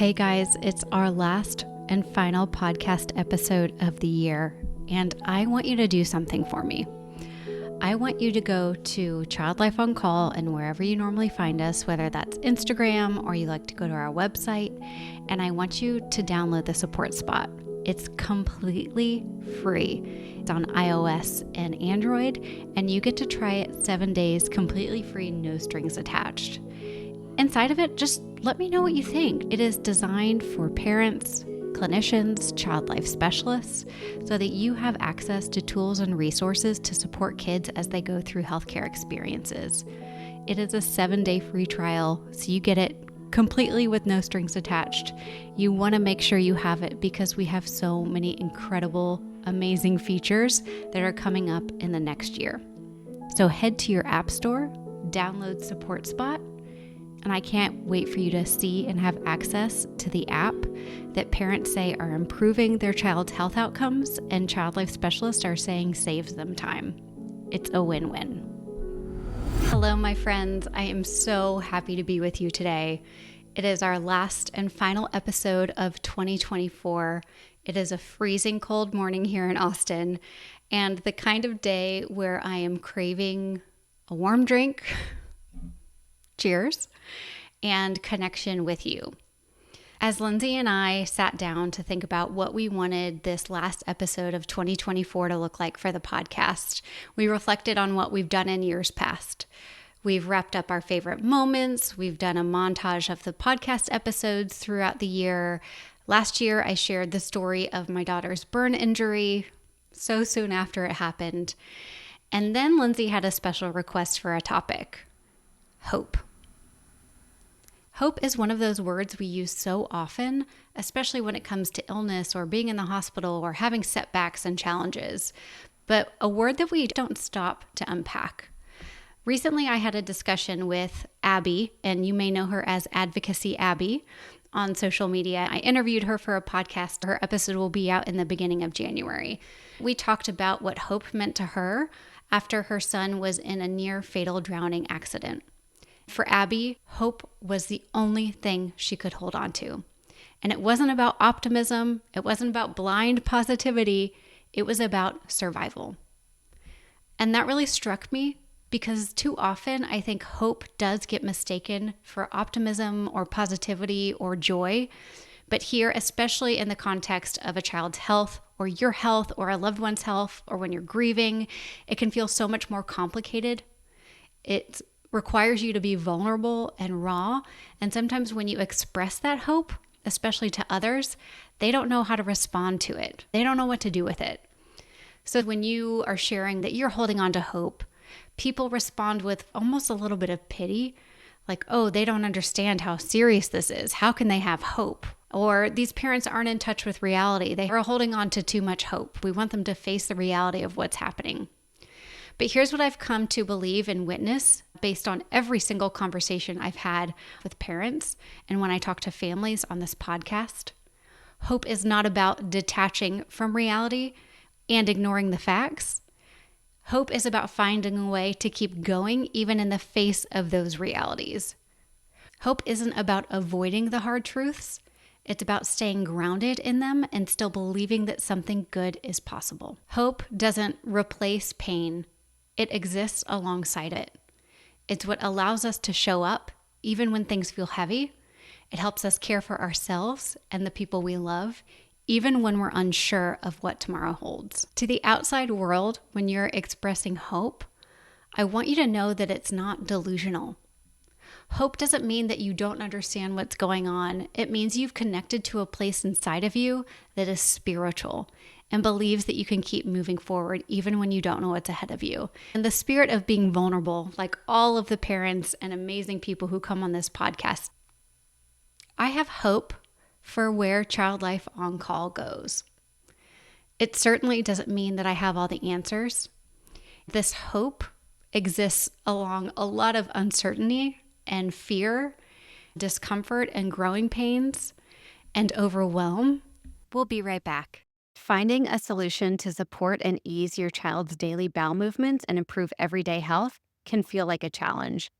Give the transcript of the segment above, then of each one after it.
Hey guys, it's our last and final podcast episode of the year, and I want you to do something for me. I want you to go to Child Life on Call and wherever you normally find us, whether that's Instagram or you like to go to our website, and I want you to download the support spot. It's completely free. It's on iOS and Android, and you get to try it 7 days completely free, no strings attached. Inside of it, just let me know what you think. It is designed for parents, clinicians, child life specialists, so that you have access to tools and resources to support kids as they go through healthcare experiences. It is a 7-day free trial, so you get it completely with no strings attached. You want to make sure you have it because we have so many incredible, amazing features that are coming up in the next year. So head to your app store, download Support Spot, and I can't wait for you to see and have access to the app that parents say are improving their child's health outcomes and child life specialists are saying saves them time. It's a win-win. Hello, my friends. I am so happy to be with you today. It is our last and final episode of 2024. It is a freezing cold morning here in Austin and the kind of day where I am craving a warm drink, cheers, and connection with you. As Lindsay and I sat down to think about what we wanted this last episode of 2024 to look like for the podcast, we reflected on what we've done in years past. We've wrapped up our favorite moments. We've done a montage of the podcast episodes throughout the year. Last year, I shared the story of my daughter's burn injury so soon after it happened. And then Lindsay had a special request for a topic: hope. Hope is one of those words we use so often, especially when it comes to illness or being in the hospital or having setbacks and challenges, but a word that we don't stop to unpack. Recently, I had a discussion with Abby, and you may know her as Advocacy Abby on social media. I interviewed her for a podcast. Her episode will be out in the beginning of January. We talked about what hope meant to her after her son was in a near fatal drowning accident. For Abby, hope was the only thing she could hold on to. And it wasn't about optimism. It wasn't about blind positivity. It was about survival. And that really struck me because too often I think hope does get mistaken for optimism or positivity or joy. But here, especially in the context of a child's health or your health or a loved one's health or when you're grieving, it can feel so much more complicated. It requires you to be vulnerable and raw. And sometimes when you express that hope, especially to others, they don't know how to respond to it. They don't know what to do with it. So when you are sharing that you're holding on to hope, people respond with almost a little bit of pity, like, oh, they don't understand how serious this is. How can they have hope? Or these parents aren't in touch with reality. They are holding on to too much hope. We want them to face the reality of what's happening. But here's what I've come to believe and witness based on every single conversation I've had with parents and when I talk to families on this podcast. Hope is not about detaching from reality and ignoring the facts. Hope is about finding a way to keep going even in the face of those realities. Hope isn't about avoiding the hard truths. It's about staying grounded in them and still believing that something good is possible. Hope doesn't replace pain. It exists alongside it. It's what allows us to show up even when things feel heavy. It helps us care for ourselves and the people we love, even when we're unsure of what tomorrow holds. To the outside world, when you're expressing hope, I want you to know that it's not delusional. Hope doesn't mean that you don't understand what's going on. It means you've connected to a place inside of you that is spiritual and believes that you can keep moving forward even when you don't know what's ahead of you. And the spirit of being vulnerable, like all of the parents and amazing people who come on this podcast, I have hope for where Child Life on Call goes. It certainly doesn't mean that I have all the answers. This hope exists along a lot of uncertainty and fear, discomfort and growing pains, and overwhelm. We'll be right back. Finding a solution to support and ease your child's daily bowel movements and improve everyday health can feel like a challenge.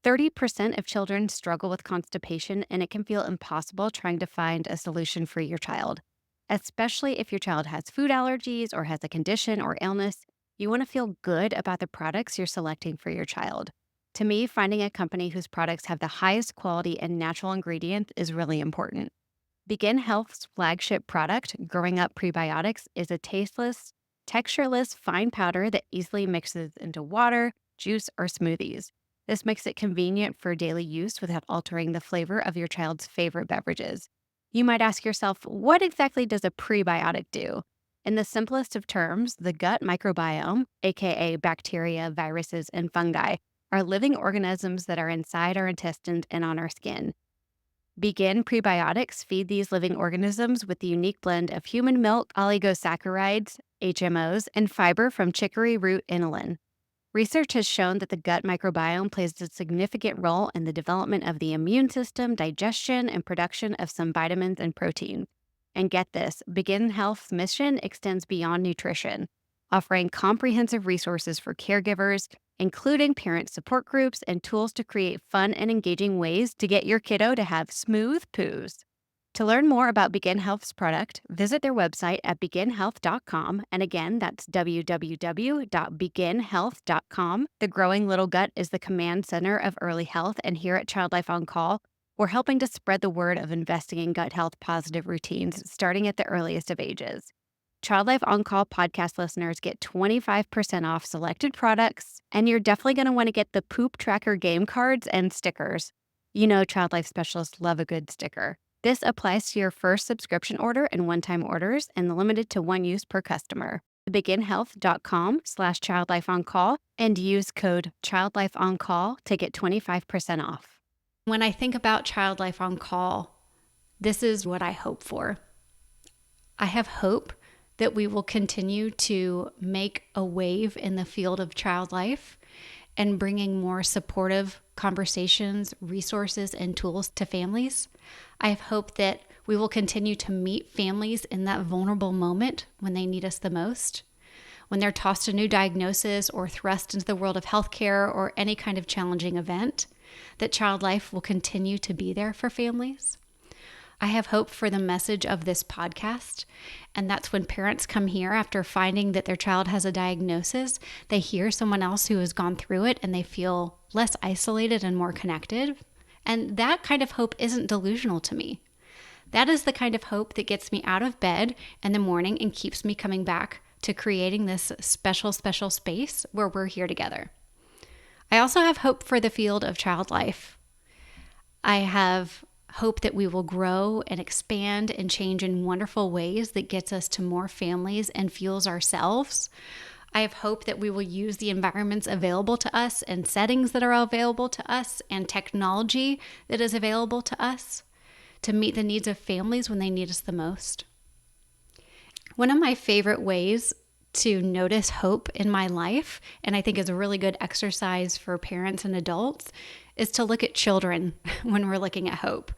30% of children struggle with constipation, and it can feel impossible trying to find a solution for your child. Especially if your child has food allergies or has a condition or illness, you want to feel good about the products you're selecting for your child. To me, finding a company whose products have the highest quality and natural ingredients is really important. Begin Health's flagship product, Growing Up Prebiotics, is a tasteless, textureless, fine powder that easily mixes into water, juice, or smoothies. This makes it convenient for daily use without altering the flavor of your child's favorite beverages. You might ask yourself, what exactly does a prebiotic do? In the simplest of terms, the gut microbiome, aka bacteria, viruses, and fungi, are living organisms that are inside our intestines and on our skin. Begin Prebiotics feed these living organisms with the unique blend of human milk, oligosaccharides, HMOs, and fiber from chicory root inulin. Research has shown that the gut microbiome plays a significant role in the development of the immune system, digestion, and production of some vitamins and proteins. And get this, Begin Health's mission extends beyond nutrition, offering comprehensive resources for caregivers, including parent support groups and tools to create fun and engaging ways to get your kiddo to have smooth poos. To learn more about Begin Health's product, visit their website at beginhealth.com. And again, that's www.beginhealth.com. The growing little gut is the command center of early health, and here at Child Life on Call, we're helping to spread the word of investing in gut health positive routines starting at the earliest of ages. Child Life On Call podcast listeners get 25% off selected products, and you're definitely going to want to get the Poop Tracker game cards and stickers. You know, Child Life specialists love a good sticker. This applies to your first subscription order and one-time orders and limited to one use per customer. Beginhealth.com/childlifeoncall and use code childlifeoncall to get 25% off. When I think about Child Life on Call, this is what I hope for. I have hope that we will continue to make a wave in the field of child life and bringing more supportive conversations, resources, and tools to families. I have hope that we will continue to meet families in that vulnerable moment when they need us the most, when they're tossed a new diagnosis or thrust into the world of healthcare or any kind of challenging event, that Child Life will continue to be there for families. I have hope for the message of this podcast, and that's when parents come here after finding that their child has a diagnosis, they hear someone else who has gone through it and they feel less isolated and more connected. And that kind of hope isn't delusional to me. That is the kind of hope that gets me out of bed in the morning and keeps me coming back to creating this special, special space where we're here together. I also have hope for the field of child life. I have hope that we will grow and expand and change in wonderful ways that gets us to more families and fuels ourselves. I have hope that we will use the environments available to us and settings that are available to us and technology that is available to us to meet the needs of families when they need us the most. One of my favorite ways to notice hope in my life, and I think is a really good exercise for parents and adults, is to look at children when we're looking at hope.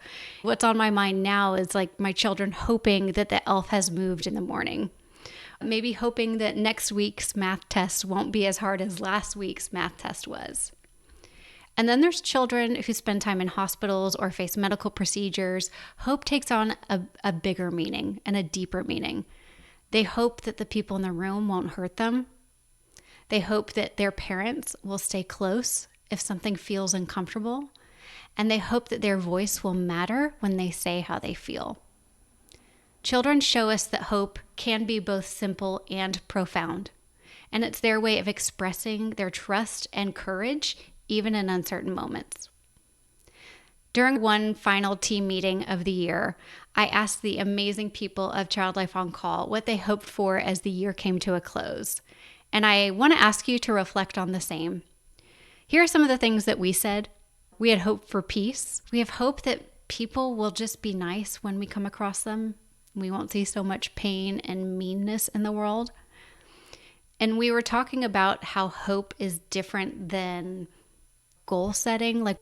What's on my mind now is like my children hoping that the elf has moved in the morning. Maybe hoping that next week's math test won't be as hard as last week's math test was. And then there's children who spend time in hospitals or face medical procedures. Hope takes on a bigger meaning and a deeper meaning. They hope that the people in the room won't hurt them. They hope that their parents will stay close if something feels uncomfortable. And they hope that their voice will matter when they say how they feel. Children show us that hope can be both simple and profound. And it's their way of expressing their trust and courage, even in uncertain moments. During one final team meeting of the year, I asked the amazing people of Child Life on Call what they hoped for as the year came to a close. And I want to ask you to reflect on the same. Here are some of the things that we said. We had hope for peace. We have hope that people will just be nice when we come across them. We won't see so much pain and meanness in the world. And we were talking about how hope is different than goal setting. Like,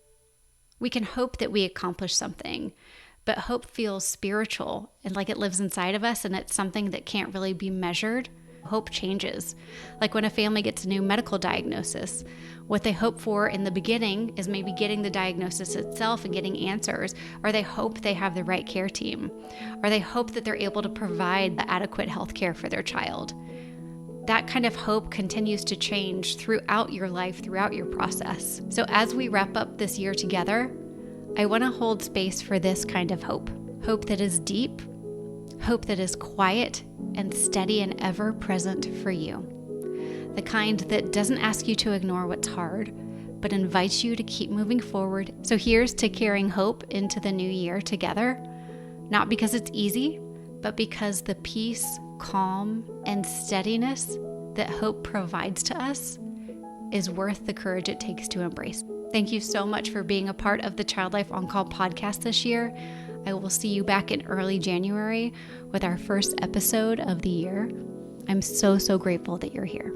we can hope that we accomplish something, but hope feels spiritual and like it lives inside of us, and it's something that can't really be measured. Hope changes. Like when a family gets a new medical diagnosis, what they hope for in the beginning is maybe getting the diagnosis itself and getting answers, or they hope they have the right care team, or they hope that they're able to provide the adequate health care for their child. That kind of hope continues to change throughout your life, throughout your process. So as we wrap up this year together, I want to hold space for this kind of hope. Hope that is deep, hope that is quiet and steady and ever present for you. The kind that doesn't ask you to ignore what's hard, but invites you to keep moving forward. So here's to carrying hope into the new year together, not because it's easy, but because the peace, calm, and steadiness that hope provides to us is worth the courage it takes to embrace. Thank you so much for being a part of the Child Life On Call podcast this year. I will see you back in early January with our first episode of the year. I'm so grateful that you're here.